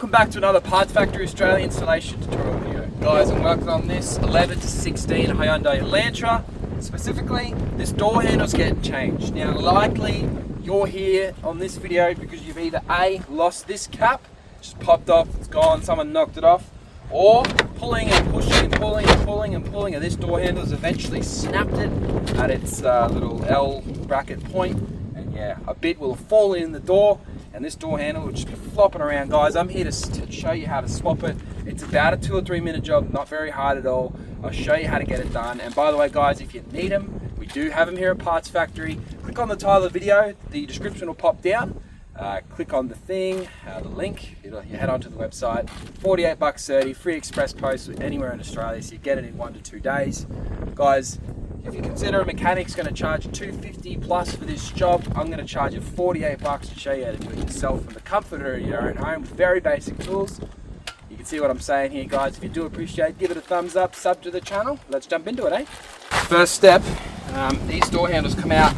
Welcome back to another Parts Factory Australia installation tutorial video. Guys, I'm working on this 11 to 16 Hyundai Elantra. Specifically, this door handle's getting changed. Now, likely you're here on this video because you've either A, lost this cap, just popped off, it's gone, someone knocked it off, or pulling and pushing and pulling and pulling and pulling, and this door handle has eventually snapped it at its little L bracket point, and yeah, a bit will have fallen in the door, and this door handle will just be flopping around. Guys, I'm here to show you how to swap it. It's about a 2 or 3 minute job, not very hard at all. I'll show you how to get it done. And by the way, guys, if you need them, we do have them here at Parts Factory. Click on the title of the video, the description will pop down. Click on the thing, the link, you head onto the website. $48.30, free express post anywhere in Australia, so you get it in 1 to 2 days. Guys, if you consider a mechanic's going to charge $250 plus for this job, I'm going to charge you $48 to show you how to do it yourself from the comfort of your own home with very basic tools. You can see what I'm saying here, guys. If you do appreciate, give it a thumbs up, sub to the channel. Let's jump into it, eh? First step, these door handles come out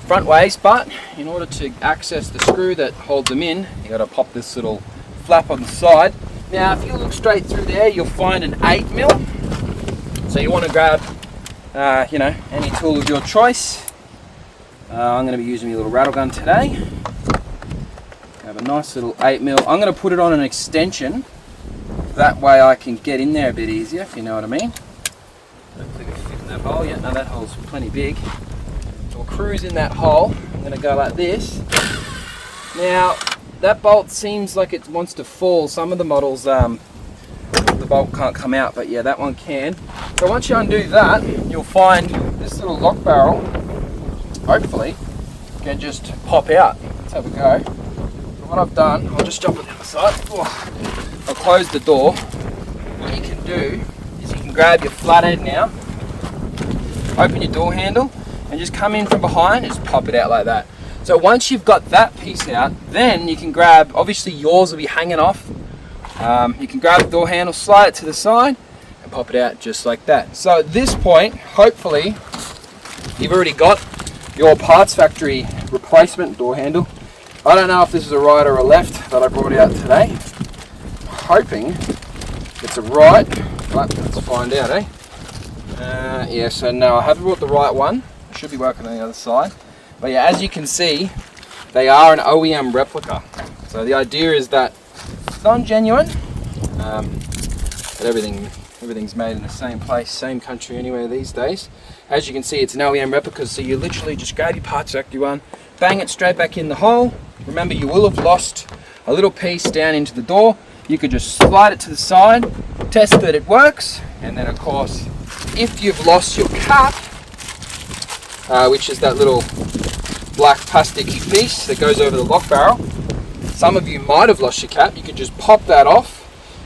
front ways, but in order to access the screw that holds them in, you got to pop this little flap on the side. Now, if you look straight through there, you'll find an 8mm. So you want to grab any tool of your choice. I'm going to be using my little rattle gun today. Have a nice little 8mm. I'm going to put it on an extension. That way I can get in there a bit easier, if you know what I mean. Hopefully we can fit in that hole. Yeah, no, that hole's plenty big. So we'll cruise in that hole. I'm going to go like this. Now, that bolt seems like it wants to fall. Some of the models, the bolt can't come out, but yeah, that one can. So once you undo that, you'll find this little lock barrel, hopefully, can just pop out. Let's have a go. So what I've done, I'll just jump on the other side. I'll close the door. What you can do is you can grab your flat end now, open your door handle, and just come in from behind and just pop it out like that. So once you've got that piece out, then you can grab, obviously yours will be hanging off. You can grab the door handle, slide it to the side, and pop it out just like that. So at this point, hopefully, you've already got your Parts Factory replacement door handle. I don't know if this is a right or a left that I brought out today. I'm hoping it's a right, but let's find out, eh? Yeah, so no, I haven't brought the right one. I should be working on the other side. But yeah, as you can see, they are an OEM replica. So the idea is that it's non-genuine, but everything's made in the same place, same country anywhere these days. As you can see, it's an OEM replica, so you literally just grab your Parts Factory one, bang it straight back in the hole. Remember, you will have lost a little piece down into the door. You could just slide it to the side, test that it works, and then of course, if you've lost your cap, which is that little black plastic piece that goes over the lock barrel, some of you might have lost your cap, you can just pop that off.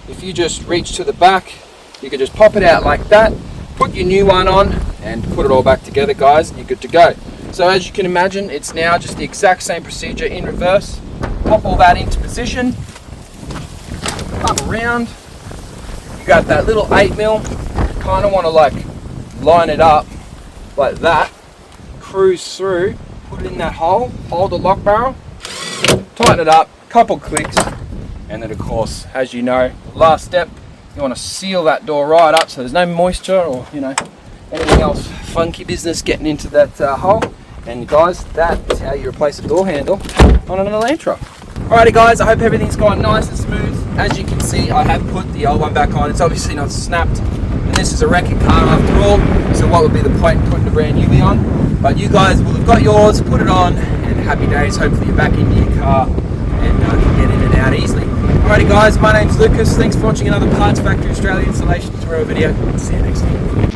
If you just reach to the back, you can just pop it out like that, put your new one on, and put it all back together, guys, and you're good to go. So as you can imagine, it's now just the exact same procedure in reverse. Pop all that into position, come around, you got that little 8mm, kind of want to like line it up like that, cruise through, put it in that hole, hold the lock barrel, tighten it up, couple clicks, and then of course, as you know, the last step, you want to seal that door right up so there's no moisture or anything else funky business getting into that hole. And guys, that is how you replace a door handle on an Elantra. Alrighty guys, I hope everything's gone nice and smooth. As you can see, I have put the old one back on. It's obviously not snapped, and this is a wrecking car after all, so what would be the point in putting a brand newbie on? But you guys will have got yours, put it on, and happy days. Hopefully you're back into your car and can get in and out easily. Alrighty guys, my name's Lucas. Thanks for watching another Parts Factory Australia installation tutorial video. See you next time.